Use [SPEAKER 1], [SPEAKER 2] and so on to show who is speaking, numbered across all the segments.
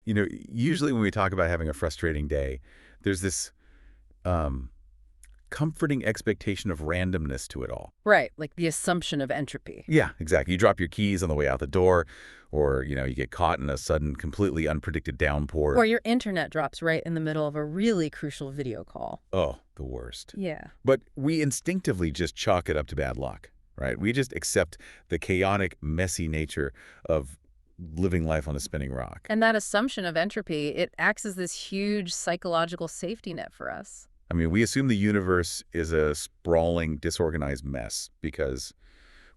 [SPEAKER 1] Usually when we talk about having a frustrating day, there's this comforting expectation of randomness to it all.
[SPEAKER 2] Right, like the assumption of entropy.
[SPEAKER 1] Yeah, exactly. You drop your keys on the way out the door, or, you get caught in a sudden, completely unpredicted downpour.
[SPEAKER 2] Or your internet drops right in the middle of a really crucial video call.
[SPEAKER 1] Oh, the worst.
[SPEAKER 2] Yeah.
[SPEAKER 1] But we instinctively just chalk it up to bad luck, right? We just accept the chaotic, messy nature of living life on a spinning rock.
[SPEAKER 2] And that assumption of entropy, it acts as this huge psychological safety net for us.
[SPEAKER 1] I mean, we assume the universe is a sprawling, disorganized mess because,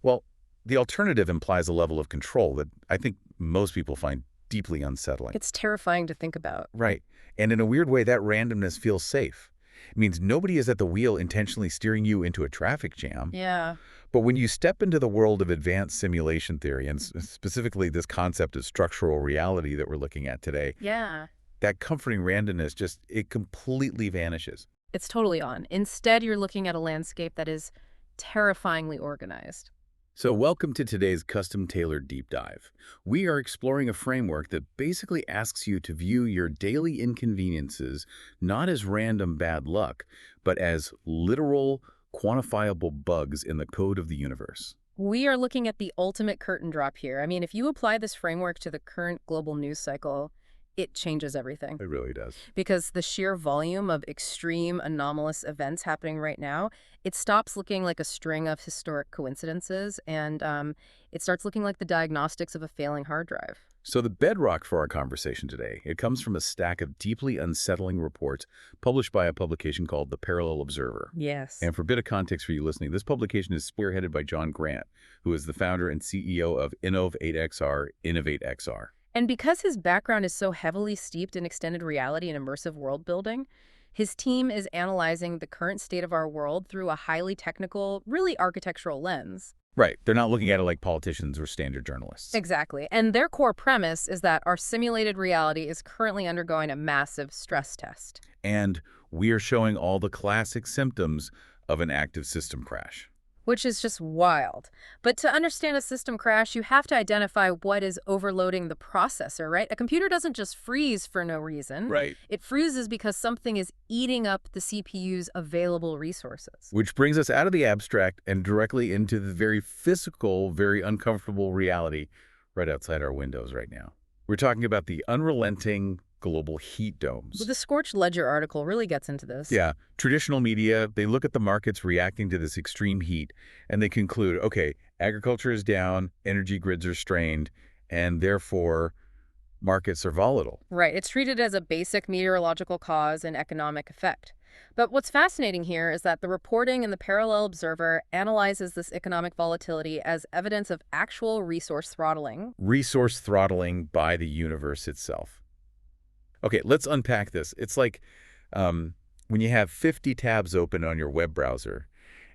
[SPEAKER 1] well, the alternative implies a level of control that I think most people find deeply unsettling.
[SPEAKER 2] It's terrifying to think about.
[SPEAKER 1] Right. And in a weird way, that randomness feels safe. It means nobody is at the wheel intentionally steering you into a traffic jam.
[SPEAKER 2] Yeah.
[SPEAKER 1] But when you step into the world of advanced simulation theory, and specifically this concept of structural reality that we're looking at today,
[SPEAKER 2] Yeah.
[SPEAKER 1] that comforting randomness it completely vanishes.
[SPEAKER 2] It's totally on. Instead, you're looking at a landscape that is terrifyingly organized.
[SPEAKER 1] So welcome to today's custom-tailored deep dive. We are exploring a framework that basically asks you to view your daily inconveniences not as random bad luck, but as literal, quantifiable bugs in the code of the universe.
[SPEAKER 2] We are looking at the ultimate curtain drop here. I mean, if you apply this framework to the current global news cycle, it changes everything.
[SPEAKER 1] It really does.
[SPEAKER 2] Because the sheer volume of extreme, anomalous events happening right now, it stops looking like a string of historic coincidences, and it starts looking like the diagnostics of a failing hard drive.
[SPEAKER 1] So the bedrock for our conversation today, it comes from a stack of deeply unsettling reports published by a publication called The Parallel Observer.
[SPEAKER 2] Yes.
[SPEAKER 1] And for a bit of context for you listening, this publication is spearheaded by John Grant, who is the founder and CEO of Innov8XR, InnovateXR.
[SPEAKER 2] And because his background is so heavily steeped in extended reality and immersive world building, his team is analyzing the current state of our world through a highly technical, really architectural lens.
[SPEAKER 1] Right. They're not looking at it like politicians or standard journalists.
[SPEAKER 2] Exactly. And their core premise is that our simulated reality is currently undergoing a massive stress test.
[SPEAKER 1] And we are showing all the classic symptoms of an active system crash.
[SPEAKER 2] Which is just wild. But to understand a system crash, you have to identify what is overloading the processor, right? A computer doesn't just freeze for no reason.
[SPEAKER 1] Right.
[SPEAKER 2] It freezes because something is eating up the CPU's available resources.
[SPEAKER 1] Which brings us out of the abstract and directly into the very physical, very uncomfortable reality right outside our windows right now. We're talking about the unrelenting global heat domes.
[SPEAKER 2] Well, the Scorched Ledger article really gets into this.
[SPEAKER 1] Yeah. Traditional media, they look at the markets reacting to this extreme heat, and they conclude, okay, agriculture is down, energy grids are strained, and therefore markets are volatile.
[SPEAKER 2] Right. It's treated as a basic meteorological cause and economic effect. But what's fascinating here is that the reporting in the Parallel Observer analyzes this economic volatility as evidence of actual resource throttling.
[SPEAKER 1] Resource throttling by the universe itself. Okay, let's unpack this. It's like when you have 50 tabs open on your web browser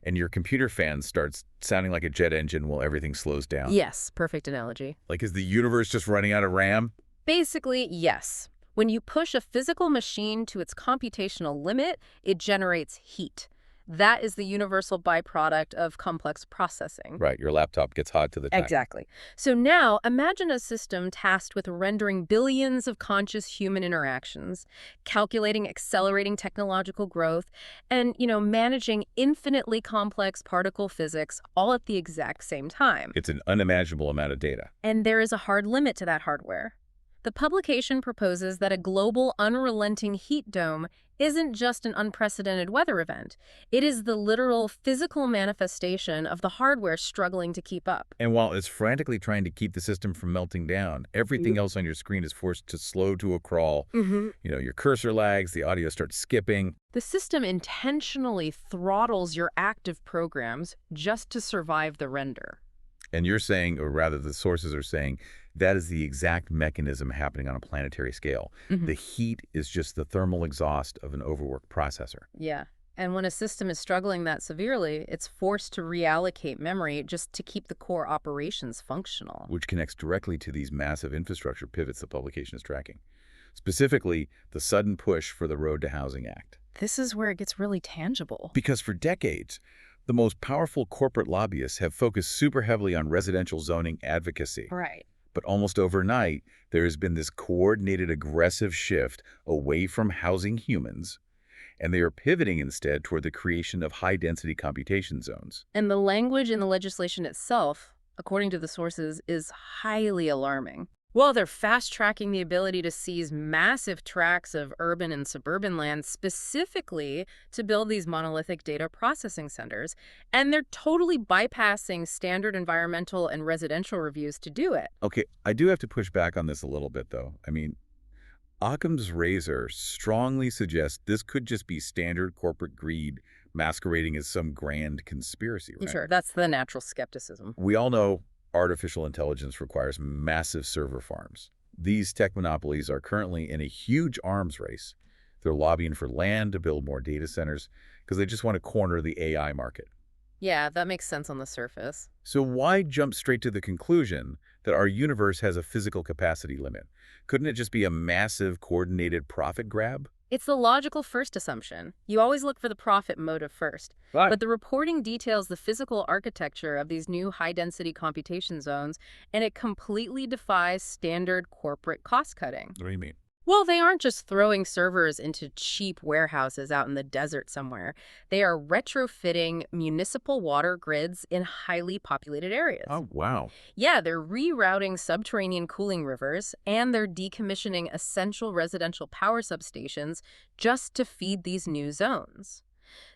[SPEAKER 1] and your computer fan starts sounding like a jet engine while everything slows down.
[SPEAKER 2] Yes, perfect analogy.
[SPEAKER 1] Like, is the universe just running out of RAM?
[SPEAKER 2] Basically, yes. When you push a physical machine to its computational limit, it generates heat. That is the universal byproduct of complex processing.
[SPEAKER 1] Right, your laptop gets hot to the touch.
[SPEAKER 2] Exactly. So now, imagine a system tasked with rendering billions of conscious human interactions, calculating accelerating technological growth, and, managing infinitely complex particle physics all at the exact same time.
[SPEAKER 1] It's an unimaginable amount of data.
[SPEAKER 2] And there is a hard limit to that hardware. The publication proposes that a global, unrelenting heat dome isn't just an unprecedented weather event. It is the literal physical manifestation of the hardware struggling to keep up.
[SPEAKER 1] And while it's frantically trying to keep the system from melting down, everything else on your screen is forced to slow to a crawl. Your cursor lags, the audio starts skipping.
[SPEAKER 2] The system intentionally throttles your active programs just to survive the render.
[SPEAKER 1] And you're saying, or rather the sources are saying, that is the exact mechanism happening on a planetary scale. The heat is just the thermal exhaust of an overworked processor.
[SPEAKER 2] Yeah. And when a system is struggling that severely, it's forced to reallocate memory just to keep the core operations functional.
[SPEAKER 1] Which connects directly to these massive infrastructure pivots the publication is tracking. Specifically, the sudden push for the Road to Housing Act.
[SPEAKER 2] This is where it gets really tangible.
[SPEAKER 1] Because for decades, the most powerful corporate lobbyists have focused super heavily on residential zoning advocacy.
[SPEAKER 2] Right.
[SPEAKER 1] But almost overnight, there has been this coordinated aggressive shift away from housing humans, and they are pivoting instead toward the creation of high-density computation zones.
[SPEAKER 2] And the language in the legislation itself, according to the sources, is highly alarming. Well, they're fast-tracking the ability to seize massive tracts of urban and suburban land specifically to build these monolithic data processing centers, and they're totally bypassing standard environmental and residential reviews to do it.
[SPEAKER 1] Okay, I do have to push back on this a little bit, though. I mean, Occam's razor strongly suggests this could just be standard corporate greed masquerading as some grand conspiracy, right?
[SPEAKER 2] Sure, that's the natural skepticism.
[SPEAKER 1] We all know artificial intelligence requires massive server farms. These tech monopolies are currently in a huge arms race. They're lobbying for land to build more data centers because they just want to corner the AI market.
[SPEAKER 2] Yeah, that makes sense on the surface.
[SPEAKER 1] So why jump straight to the conclusion that our universe has a physical capacity limit? Couldn't it just be a massive, coordinated profit grab?
[SPEAKER 2] It's the logical first assumption. You always look for the profit motive first.
[SPEAKER 1] Right.
[SPEAKER 2] But the reporting details the physical architecture of these new high-density computation zones, and it completely defies standard corporate cost-cutting.
[SPEAKER 1] What do you mean?
[SPEAKER 2] Well, they aren't just throwing servers into cheap warehouses out in the desert somewhere. They are retrofitting municipal water grids in highly populated areas.
[SPEAKER 1] Oh, wow.
[SPEAKER 2] Yeah, they're rerouting subterranean cooling rivers, and they're decommissioning essential residential power substations just to feed these new zones.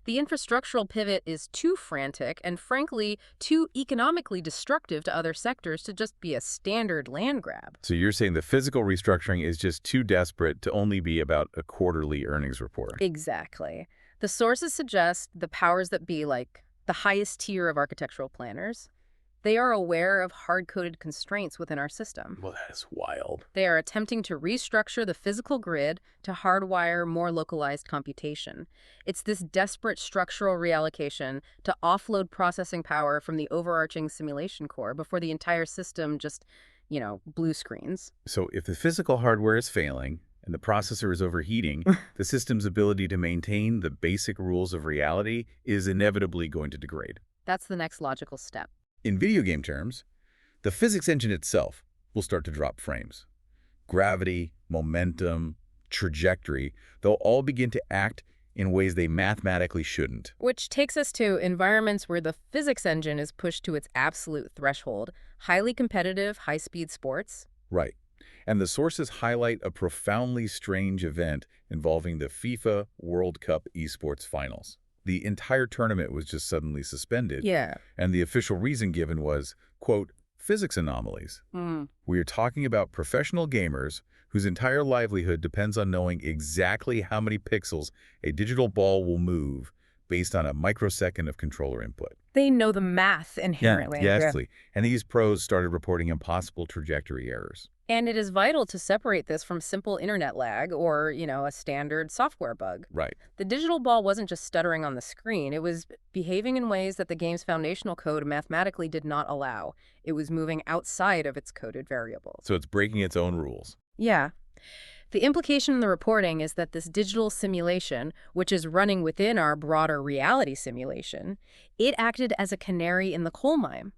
[SPEAKER 2] The infrastructural pivot is too frantic and, frankly, too economically destructive to other sectors to just be a standard land grab.
[SPEAKER 1] So you're saying the physical restructuring is just too desperate to only be about a quarterly earnings report?
[SPEAKER 2] Exactly. The sources suggest the powers that be, like the highest tier of architectural planners, they are aware of hard-coded constraints within our system.
[SPEAKER 1] Well, that is wild.
[SPEAKER 2] They are attempting to restructure the physical grid to hardwire more localized computation. It's this desperate structural reallocation to offload processing power from the overarching simulation core before the entire system just, blue screens.
[SPEAKER 1] So if the physical hardware is failing and the processor is overheating, the system's ability to maintain the basic rules of reality is inevitably going to degrade.
[SPEAKER 2] That's the next logical step.
[SPEAKER 1] In video game terms, the physics engine itself will start to drop frames. Gravity, momentum, trajectory, they'll all begin to act in ways they mathematically shouldn't.
[SPEAKER 2] Which takes us to environments where the physics engine is pushed to its absolute threshold, highly competitive, high-speed sports.
[SPEAKER 1] Right. And the sources highlight a profoundly strange event involving the FIFA World Cup esports finals. The entire tournament was just suddenly suspended.
[SPEAKER 2] Yeah.
[SPEAKER 1] And the official reason given was, quote, physics anomalies. We are talking about professional gamers whose entire livelihood depends on knowing exactly how many pixels a digital ball will move based on a microsecond of controller input.
[SPEAKER 2] They know the math inherently.
[SPEAKER 1] Yeah, exactly. And these pros started reporting impossible trajectory errors.
[SPEAKER 2] And it is vital to separate this from simple internet lag or, a standard software bug.
[SPEAKER 1] Right.
[SPEAKER 2] The digital ball wasn't just stuttering on the screen. It was behaving in ways that the game's foundational code mathematically did not allow. It was moving outside of its coded variables.
[SPEAKER 1] So it's breaking its own rules.
[SPEAKER 2] Yeah. The implication in the reporting is that this digital simulation, which is running within our broader reality simulation, it acted as a canary in the coal mine.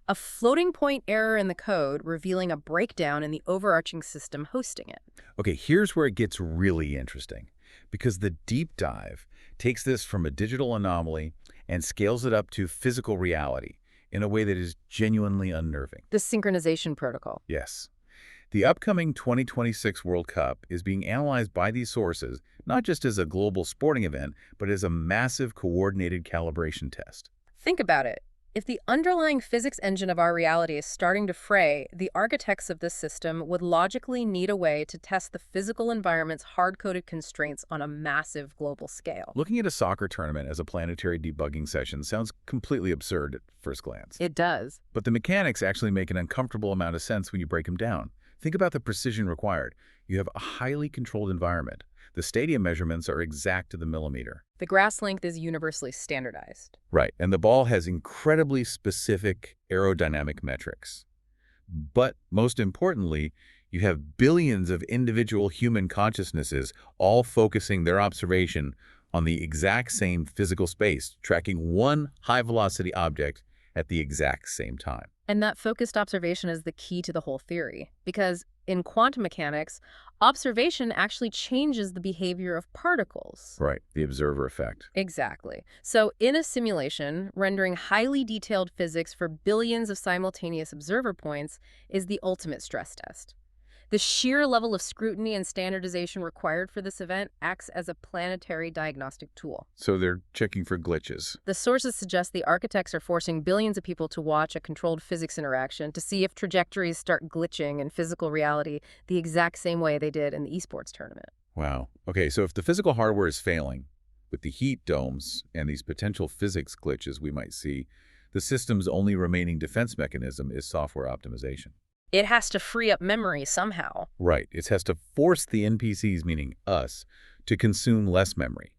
[SPEAKER 2] A floating point error in the code revealing a breakdown in the overarching system hosting it.
[SPEAKER 1] Okay, here's where it gets really interesting, because the deep dive takes this from a digital anomaly and scales it up to physical reality in a way that is genuinely unnerving.
[SPEAKER 2] The synchronization protocol.
[SPEAKER 1] Yes. The upcoming 2026 World Cup is being analyzed by these sources not just as a global sporting event, but as a massive coordinated calibration test.
[SPEAKER 2] Think about it. If the underlying physics engine of our reality is starting to fray, the architects of this system would logically need a way to test the physical environment's hard-coded constraints on a massive global scale.
[SPEAKER 1] Looking at a soccer tournament as a planetary debugging session sounds completely absurd at first glance.
[SPEAKER 2] It does.
[SPEAKER 1] But the mechanics actually make an uncomfortable amount of sense when you break them down. Think about the precision required. You have a highly controlled environment. The stadium measurements are exact to the millimeter.
[SPEAKER 2] The grass length is universally standardized.
[SPEAKER 1] Right, and the ball has incredibly specific aerodynamic metrics. But most importantly, you have billions of individual human consciousnesses all focusing their observation on the exact same physical space, tracking one high-velocity object at the exact same time.
[SPEAKER 2] And that focused observation is the key to the whole theory, because in quantum mechanics, observation actually changes the behavior of particles.
[SPEAKER 1] Right, the observer effect.
[SPEAKER 2] Exactly. So in a simulation, rendering highly detailed physics for billions of simultaneous observer points is the ultimate stress test. The sheer level of scrutiny and standardization required for this event acts as a planetary diagnostic tool.
[SPEAKER 1] So they're checking for glitches.
[SPEAKER 2] The sources suggest the architects are forcing billions of people to watch a controlled physics interaction to see if trajectories start glitching in physical reality the exact same way they did in the esports tournament.
[SPEAKER 1] Wow. Okay, so if the physical hardware is failing, with the heat domes and these potential physics glitches we might see, the system's only remaining defense mechanism is software optimization.
[SPEAKER 2] It has to free up memory somehow.
[SPEAKER 1] Right. It has to force the NPCs, meaning us, to consume less memory.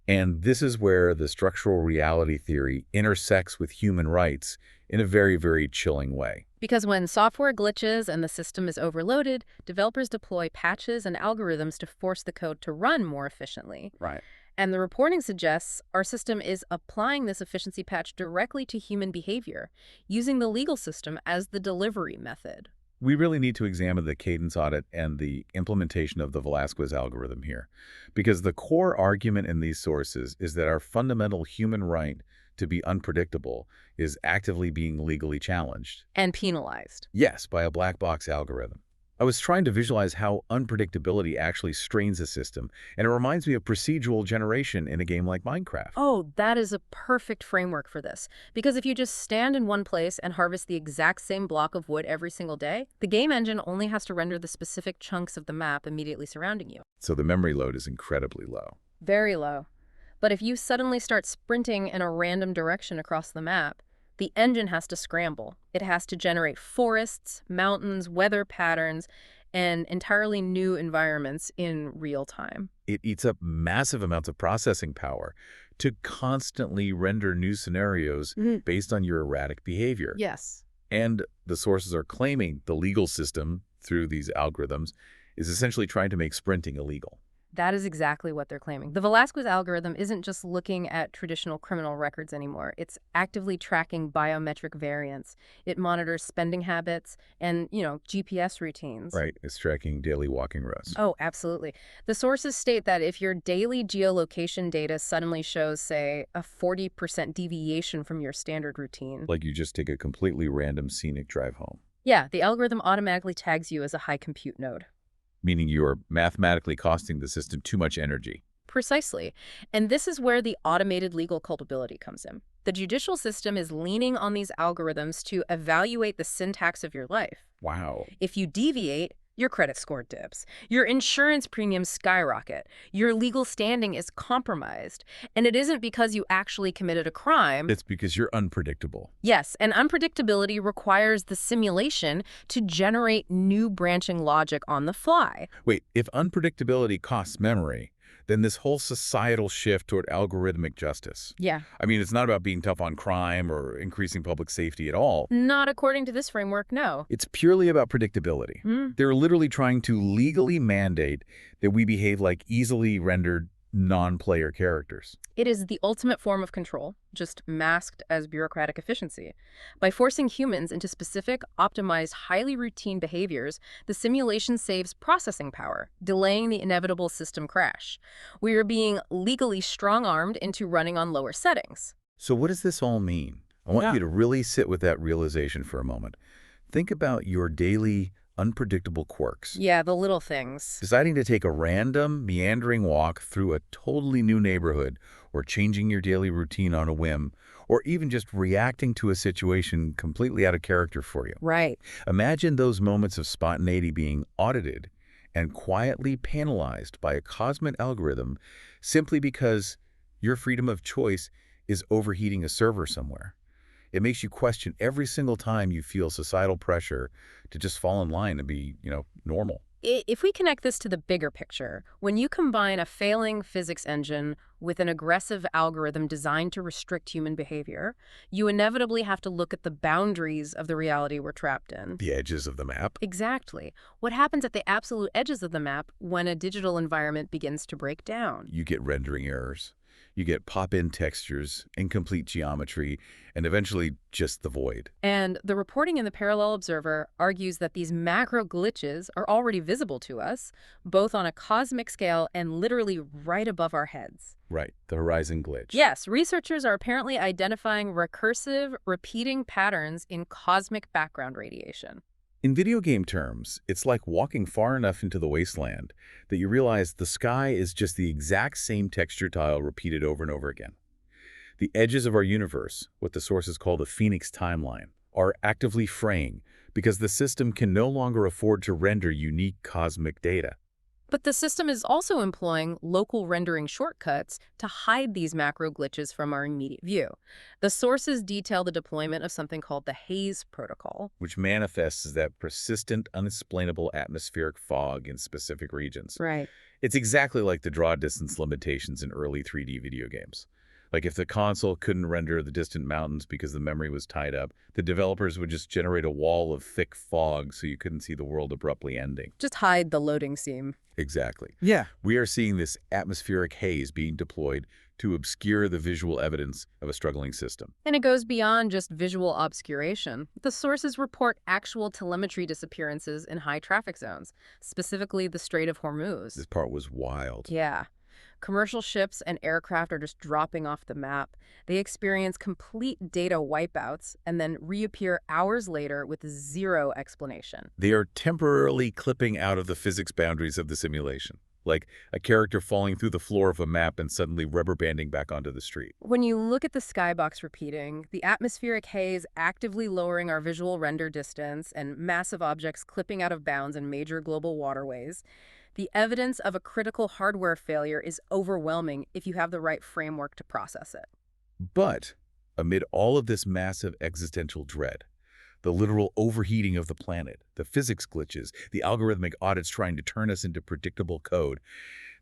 [SPEAKER 1] And this is where the structural reality theory intersects with human rights in a very, very chilling way.
[SPEAKER 2] Because when software glitches and the system is overloaded, developers deploy patches and algorithms to force the code to run more efficiently.
[SPEAKER 1] Right.
[SPEAKER 2] And the reporting suggests our system is applying this efficiency patch directly to human behavior, using the legal system as the delivery method.
[SPEAKER 1] We really need to examine the cadence audit and the implementation of the Velazquez algorithm here, because the core argument in these sources is that our fundamental human right to be unpredictable is actively being legally challenged.
[SPEAKER 2] And penalized.
[SPEAKER 1] Yes, by a black box algorithm. I was trying to visualize how unpredictability actually strains a system, and it reminds me of procedural generation in a game like Minecraft.
[SPEAKER 2] Oh, that is a perfect framework for this. Because if you just stand in one place and harvest the exact same block of wood every single day, the game engine only has to render the specific chunks of the map immediately surrounding you.
[SPEAKER 1] So the memory load is incredibly low.
[SPEAKER 2] Very low. But if you suddenly start sprinting in a random direction across the map, the engine has to scramble. It has to generate forests, mountains, weather patterns, and entirely new environments in real time.
[SPEAKER 1] It eats up massive amounts of processing power to constantly render new scenarios based on your erratic behavior.
[SPEAKER 2] Yes.
[SPEAKER 1] And the sources are claiming the legal system, through these algorithms, is essentially trying to make sprinting illegal.
[SPEAKER 2] That is exactly what they're claiming. The Velazquez algorithm isn't just looking at traditional criminal records anymore. It's actively tracking biometric variants. It monitors spending habits and, GPS routines.
[SPEAKER 1] Right. It's tracking daily walking routes.
[SPEAKER 2] Oh, absolutely. The sources state that if your daily geolocation data suddenly shows, say, a 40% deviation from your standard routine.
[SPEAKER 1] Like you just take a completely random scenic drive home.
[SPEAKER 2] Yeah, the algorithm automatically tags you as a high compute node.
[SPEAKER 1] Meaning you are mathematically costing the system too much energy.
[SPEAKER 2] Precisely. And this is where the automated legal culpability comes in. The judicial system is leaning on these algorithms to evaluate the syntax of your life.
[SPEAKER 1] Wow.
[SPEAKER 2] If you deviate, your credit score dips, your insurance premiums skyrocket, your legal standing is compromised. And it isn't because you actually committed a crime.
[SPEAKER 1] It's because you're unpredictable.
[SPEAKER 2] Yes, and unpredictability requires the simulation to generate new branching logic on the fly.
[SPEAKER 1] Wait, if unpredictability costs memory, then this whole societal shift toward algorithmic justice.
[SPEAKER 2] Yeah.
[SPEAKER 1] I mean, it's not about being tough on crime or increasing public safety at all.
[SPEAKER 2] Not according to this framework, no.
[SPEAKER 1] It's purely about predictability. They're literally trying to legally mandate that we behave like easily rendered non-player characters.
[SPEAKER 2] It is the ultimate form of control, just masked as bureaucratic efficiency. By forcing humans into specific, optimized, highly routine behaviors, the simulation saves processing power, delaying the inevitable system crash. We are being legally strong-armed into running on lower settings.
[SPEAKER 1] So what does this all mean? I want you to really sit with that realization for a moment. Think about your daily unpredictable quirks.
[SPEAKER 2] Yeah, the little things.
[SPEAKER 1] Deciding to take a random, meandering walk through a totally new neighborhood, or changing your daily routine on a whim, or even just reacting to a situation completely out of character for you.
[SPEAKER 2] Right.
[SPEAKER 1] Imagine those moments of spontaneity being audited and quietly penalized by a cosmic algorithm simply because your freedom of choice is overheating a server somewhere. It makes you question every single time you feel societal pressure to just fall in line and be, normal.
[SPEAKER 2] If we connect this to the bigger picture, when you combine a failing physics engine with an aggressive algorithm designed to restrict human behavior, you inevitably have to look at the boundaries of the reality we're trapped in.
[SPEAKER 1] The edges of the map.
[SPEAKER 2] Exactly. What happens at the absolute edges of the map when a digital environment begins to break down?
[SPEAKER 1] You get rendering errors. You get pop-in textures, incomplete geometry, and eventually just the void.
[SPEAKER 2] And the reporting in the parallel observer argues that these macro glitches are already visible to us, both on a cosmic scale and literally right above our heads.
[SPEAKER 1] Right, the horizon glitch.
[SPEAKER 2] Yes, researchers are apparently identifying recursive, repeating patterns in cosmic background radiation.
[SPEAKER 1] In video game terms, it's like walking far enough into the wasteland that you realize the sky is just the exact same texture tile repeated over and over again. The edges of our universe, what the sources call the Phoenix timeline, are actively fraying because the system can no longer afford to render unique cosmic data.
[SPEAKER 2] But the system is also employing local rendering shortcuts to hide these macro glitches from our immediate view. The sources detail the deployment of something called the Haze protocol.
[SPEAKER 1] Which manifests as that persistent, unexplainable atmospheric fog in specific regions.
[SPEAKER 2] Right.
[SPEAKER 1] It's exactly like the draw distance limitations in early 3D video games. Like if the console couldn't render the distant mountains because the memory was tied up, the developers would just generate a wall of thick fog so you couldn't see the world abruptly ending.
[SPEAKER 2] Just hide the loading seam.
[SPEAKER 1] Exactly.
[SPEAKER 3] Yeah.
[SPEAKER 1] We are seeing this atmospheric haze being deployed to obscure the visual evidence of a struggling system.
[SPEAKER 2] And it goes beyond just visual obscuration. The sources report actual telemetry disappearances in high traffic zones, specifically the Strait of Hormuz.
[SPEAKER 1] This part was wild.
[SPEAKER 2] Yeah. Commercial ships and aircraft are just dropping off the map. They experience complete data wipeouts and then reappear hours later with zero explanation.
[SPEAKER 1] They are temporarily clipping out of the physics boundaries of the simulation, like a character falling through the floor of a map and suddenly rubber banding back onto the street.
[SPEAKER 2] When you look at the skybox repeating, the atmospheric haze actively lowering our visual render distance, and massive objects clipping out of bounds in major global waterways, the evidence of a critical hardware failure is overwhelming if you have the right framework to process it.
[SPEAKER 1] But amid all of this massive existential dread, the literal overheating of the planet, the physics glitches, the algorithmic audits trying to turn us into predictable code,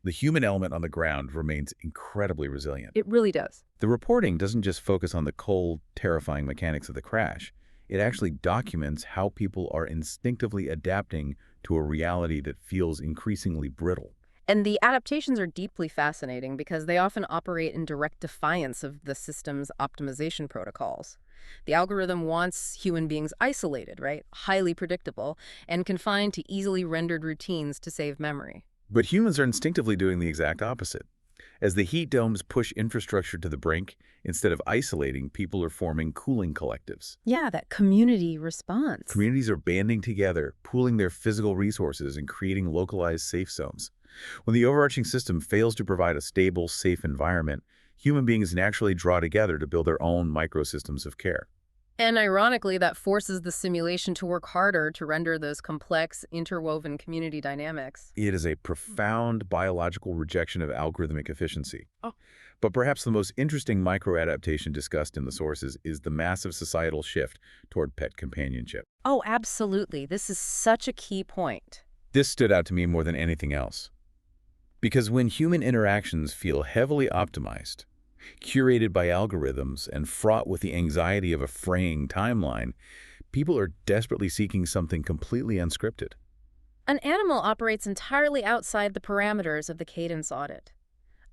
[SPEAKER 1] the human element on the ground remains incredibly resilient.
[SPEAKER 2] It really does.
[SPEAKER 1] The reporting doesn't just focus on the cold, terrifying mechanics of the crash. It actually documents how people are instinctively adapting to a reality that feels increasingly brittle.
[SPEAKER 2] And the adaptations are deeply fascinating because they often operate in direct defiance of the system's optimization protocols. The algorithm wants human beings isolated, right? Highly predictable, and confined to easily rendered routines to save memory.
[SPEAKER 1] But humans are instinctively doing the exact opposite. As the heat domes push infrastructure to the brink, instead of isolating, people are forming cooling collectives.
[SPEAKER 2] Yeah, that community response.
[SPEAKER 1] Communities are banding together, pooling their physical resources, and creating localized safe zones. When the overarching system fails to provide a stable, safe environment, human beings naturally draw together to build their own microsystems of care.
[SPEAKER 2] And ironically, that forces the simulation to work harder to render those complex, interwoven community dynamics.
[SPEAKER 1] It is a profound biological rejection of algorithmic efficiency.
[SPEAKER 2] Oh.
[SPEAKER 1] But perhaps the most interesting microadaptation discussed in the sources is the massive societal shift toward pet companionship.
[SPEAKER 2] Oh, absolutely. This is such a key point.
[SPEAKER 1] This stood out to me more than anything else. Because when human interactions feel heavily optimized, curated by algorithms, and fraught with the anxiety of a fraying timeline, people are desperately seeking something completely unscripted.
[SPEAKER 2] An animal operates entirely outside the parameters of the cadence audit.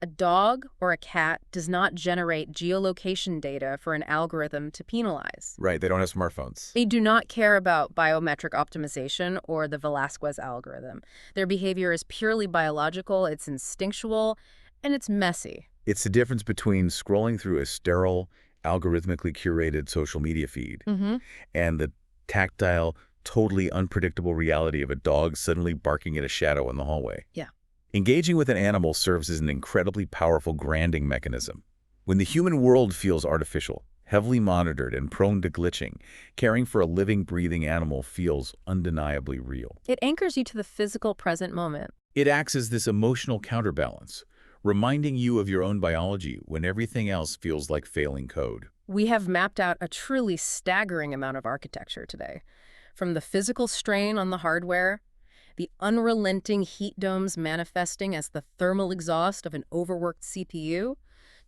[SPEAKER 2] A dog or a cat does not generate geolocation data for an algorithm to penalize.
[SPEAKER 3] Right, they don't have smartphones.
[SPEAKER 2] They do not care about biometric optimization or the Velasquez algorithm. Their behavior is purely biological, it's instinctual, and it's messy.
[SPEAKER 1] It's the difference between scrolling through a sterile, algorithmically curated social media feed and the tactile, totally unpredictable reality of a dog suddenly barking at a shadow in the hallway.
[SPEAKER 2] Yeah.
[SPEAKER 1] Engaging with an animal serves as an incredibly powerful grounding mechanism. When the human world feels artificial, heavily monitored, and prone to glitching, caring for a living, breathing animal feels undeniably real.
[SPEAKER 2] It anchors you to the physical present moment.
[SPEAKER 1] It acts as this emotional counterbalance, reminding you of your own biology when everything else feels like failing code.
[SPEAKER 2] We have mapped out a truly staggering amount of architecture today. From the physical strain on the hardware, the unrelenting heat domes manifesting as the thermal exhaust of an overworked CPU,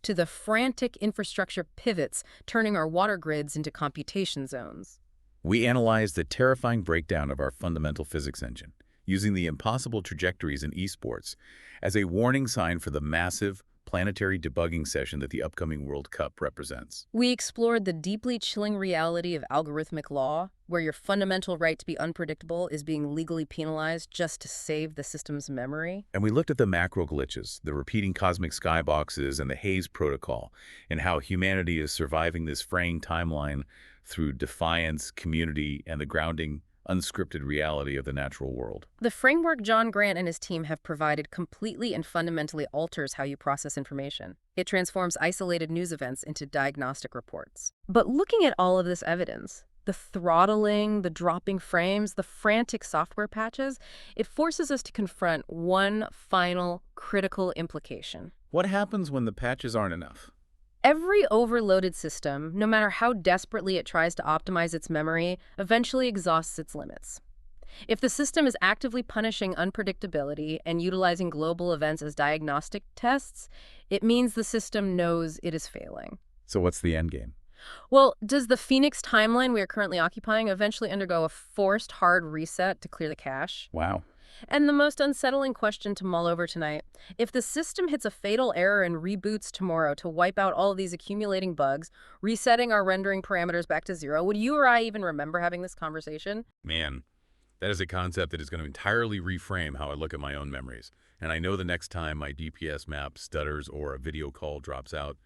[SPEAKER 2] to the frantic infrastructure pivots turning our water grids into computation zones.
[SPEAKER 1] We analyzed the terrifying breakdown of our fundamental physics engine, using the impossible trajectories in esports as a warning sign for the massive planetary debugging session that the upcoming World Cup represents.
[SPEAKER 2] We explored the deeply chilling reality of algorithmic law, where your fundamental right to be unpredictable is being legally penalized just to save the system's memory.
[SPEAKER 1] And we looked at the macro glitches, the repeating cosmic skyboxes, and the Haze Protocol, and how humanity is surviving this fraying timeline through defiance, community, and the grounding, unscripted reality of the natural world.
[SPEAKER 2] The framework John Grant and his team have provided completely and fundamentally alters how you process information. It transforms isolated news events into diagnostic reports. But looking at all of this evidence, the throttling, the dropping frames, the frantic software patches, it forces us to confront one final critical implication.
[SPEAKER 1] What happens when the patches aren't enough?
[SPEAKER 2] Every overloaded system, no matter how desperately it tries to optimize its memory, eventually exhausts its limits. If the system is actively punishing unpredictability and utilizing global events as diagnostic tests, it means the system knows it is failing.
[SPEAKER 1] So what's the end game?
[SPEAKER 2] Well, does the Phoenix timeline we are currently occupying eventually undergo a forced hard reset to clear the cache?
[SPEAKER 1] Wow.
[SPEAKER 2] And the most unsettling question to mull over tonight, if the system hits a fatal error and reboots tomorrow to wipe out all of these accumulating bugs, resetting our rendering parameters back to zero, would you or I even remember having this conversation?
[SPEAKER 1] Man, that is a concept that is going to entirely reframe how I look at my own memories. And I know the next time my GPS map stutters or a video call drops out,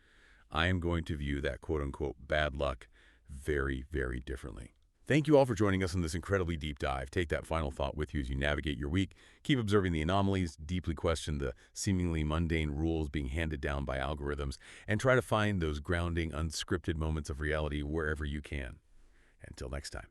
[SPEAKER 1] I am going to view that quote-unquote bad luck very, very differently. Thank you all for joining us in this incredibly deep dive. Take that final thought with you as you navigate your week. Keep observing the anomalies, deeply question the seemingly mundane rules being handed down by algorithms, and try to find those grounding, unscripted moments of reality wherever you can. Until next time.